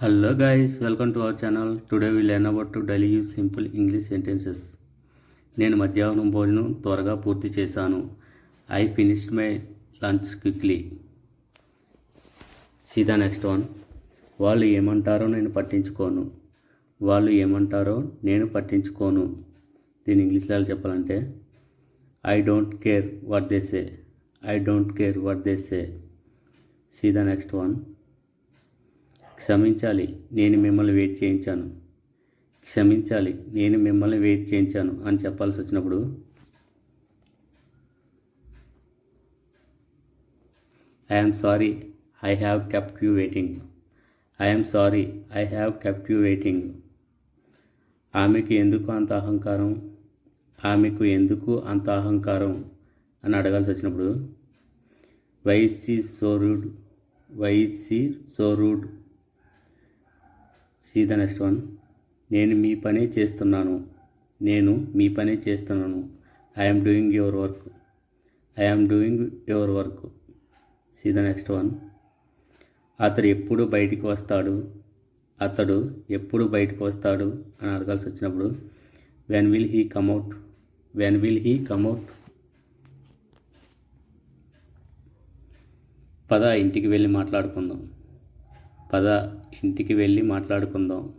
Hello guys, welcome to our channel. Today we learn about to daily use simple English sentences. నేను మధ్యాహ్నం భోజనం త్వరగా పూర్తి చేశాను. I finished my lunch quickly. See the next one. వాళ్ళు ఏమంటారో నేను పట్టించుకోను. వాళ్ళు ఏమంటారో నేను పట్టించుకోను. దీని ఇంగ్లీష్లో చెప్పాలంటే I don't care what they say. I don't care what they say. See the next one. క్షమించాలి, నేను మిమ్మల్ని వెయిట్ చేయించాను. క్షమించాలి, నేను మిమ్మల్ని వెయిట్ చేయించాను అని చెప్పాల్సి వచ్చినప్పుడు I'm sorry I have kept you waiting. I'm sorry I have kept you waiting. ఆమెకు ఎందుకు అంత అహంకారం, ఆమెకు ఎందుకు అంత అహంకారం అని అడగాల్సి వచ్చినప్పుడు why is she so rude, why is she so rude. See the next one. నేను మీ పనే చేస్తున్నాను. నేను మీ పనే చేస్తున్నాను. I'm doing your work. I'm doing your work. See the next one. అతడు ఎప్పుడు బయటికి వస్తాడు. అతడు ఎప్పుడు బయటకు వస్తాడు అని అడగాల్సి వచ్చినప్పుడు when will he come out. When will he come out. పద ఇంటికి వెళ్ళి మాట్లాడుకుందాం. పద ఇంటికి వెళ్ళి మాట్లాడుకుందాం.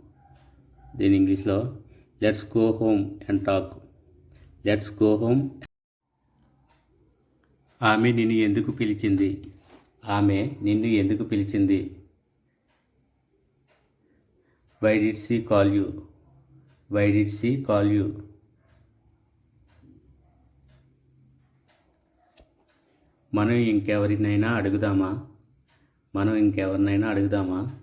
దీని ఇంగ్లీష్లో let's go home and talk. Let's go home. ఆమె నిన్ను ఎందుకు పిలిచింది. ఆమె నిన్ను ఎందుకు పిలిచింది. Why did she call you. Why did she call you. మనం ఇంకెవరినైనా అడుగుదామా. మనం ఇంకెవరినైనా అడుగుదామా.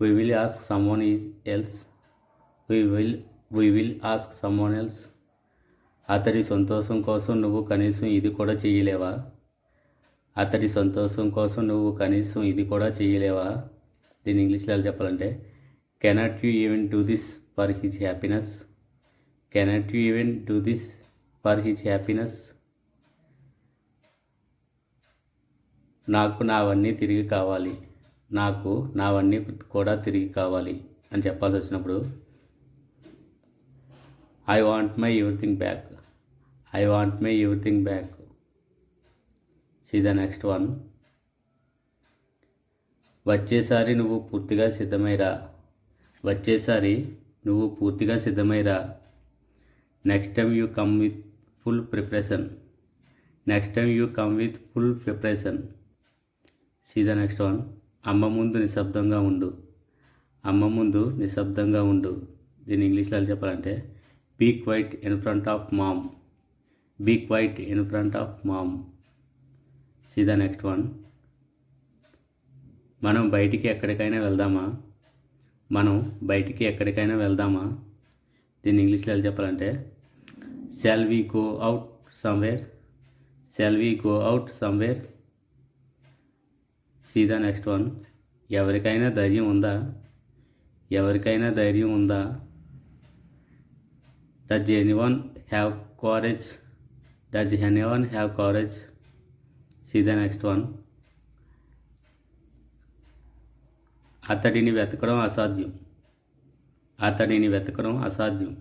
We will ask someone else. We will ask someone else. అతడి సంతోషం కోసం నువ్వు కనీసం ఇది కూడా చేయలేవా. అతడి సంతోషం కోసం నువ్వు కనీసం ఇది కూడా చేయలేవా. దీని ఇంగ్లీష్లో చెప్పాలంటే cannot you even do this for his happiness. Cannot you even do this for his happiness. నాకు నావన్నీ తిరిగి కావాలి. నాకు నావన్నీ కూడా తిరిగి కావాలి అని చెప్పాల్సి వచ్చినప్పుడు I want my everything back. I want my everything back. See the next one. వచ్చేసారి నువ్వు పూర్తిగా సిద్ధమైరా. వచ్చేసారి నువ్వు పూర్తిగా సిద్ధమైరా. Next time you come with full preparation. Next time you come with full preparation. See the next one. అమ్మ ముందు నిశ్శబ్దంగా ఉండు. అమ్మ ముందు నిశ్శబ్దంగా ఉండు. దీన్ని ఇంగ్లీష్లో చెప్పాలంటే be quiet in front of mom. Be quiet in front of mom. See the next one. మనం బయటికి ఎక్కడికైనా వెళ్దామా. మనం బయటికి ఎక్కడికైనా వెళ్దామా. దీన్ని ఇంగ్లీష్లో చెప్పాలంటే shall we go out somewhere. Shall we go out somewhere. See the next one. ఎవరికైనా ధైర్యం ఉందా. ఎవరికైనా ధైర్యం ఉందా. Does anyone have courage. Does anyone have courage. See the next one. అతడిని వెతకడం అసాధ్యం. అతడిని వెతకడం అసాధ్యం.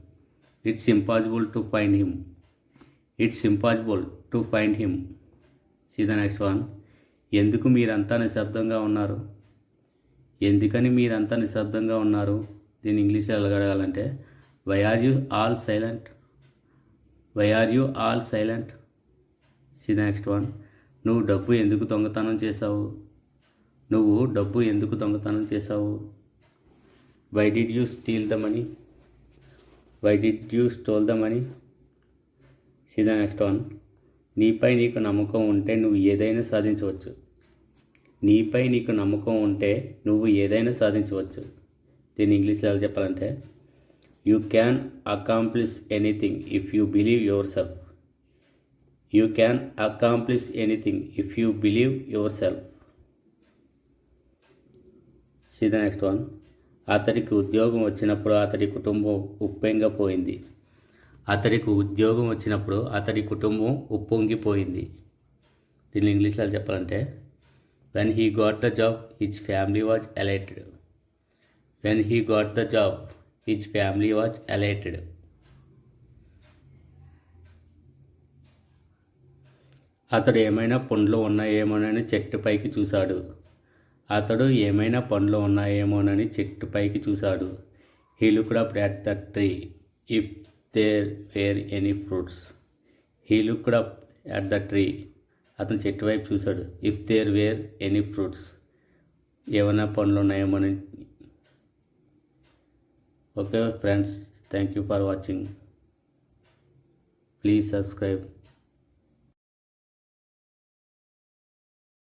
It's impossible to find him. It's impossible to find him. See the next one. ఎందుకు మీరంతా నిశ్శబ్దంగా ఉన్నారు. ఎందుకని మీరంతా నిశ్శబ్దంగా ఉన్నారు. దీన్ని ఇంగ్లీష్లో అడగాలంటే why are you all silent. Why are you all silent. See the next one. నువ్వు డబ్బు ఎందుకు దొంగతనం చేశావు. నువ్వు డబ్బు ఎందుకు దొంగతనం చేశావు. Why did you steal the money. Why did you stole the money. See the next one. నీపై నీకు నమ్మకం ఉంటే నువ్వు ఏదైనా సాధించవచ్చు. నీపై నీకు నమ్మకం ఉంటే నువ్వు ఏదైనా సాధించవచ్చు. దీన్ని ఇంగ్లీష్లో చెప్పాలంటే you can accomplish anything if you believe yourself. You can accomplish anything if you believe yourself. See the next one. అతడికి ఉద్యోగం వచ్చినప్పుడు అతడి కుటుంబం ఉప్పొంగిపోయింది. అతడికి ఉద్యోగం వచ్చినప్పుడు అతడి కుటుంబం ఉప్పొంగిపోయింది. దీన్ని ఇంగ్లీష్లో చెప్పాలంటే when he got the job his family was ఎలైటెడ్. When he got the job his family was ఎలైటెడ్. అతడు ఏమైనా పండ్లు ఉన్నాయేమోనని చెట్టు పైకి చూశాడు. అతడు ఏమైనా పండ్లు ఉన్నాయేమోనని చెట్టు పైకి చూశాడు. He looked up at the tree if there were any fruits. He looked up at the tree. అతను చెట్టు వైపు చూశాడు. If there were any fruits. ఏమైనా పండ్లు ఉన్నాయేమోనని. Okay friends, thank you for watching. Please subscribe.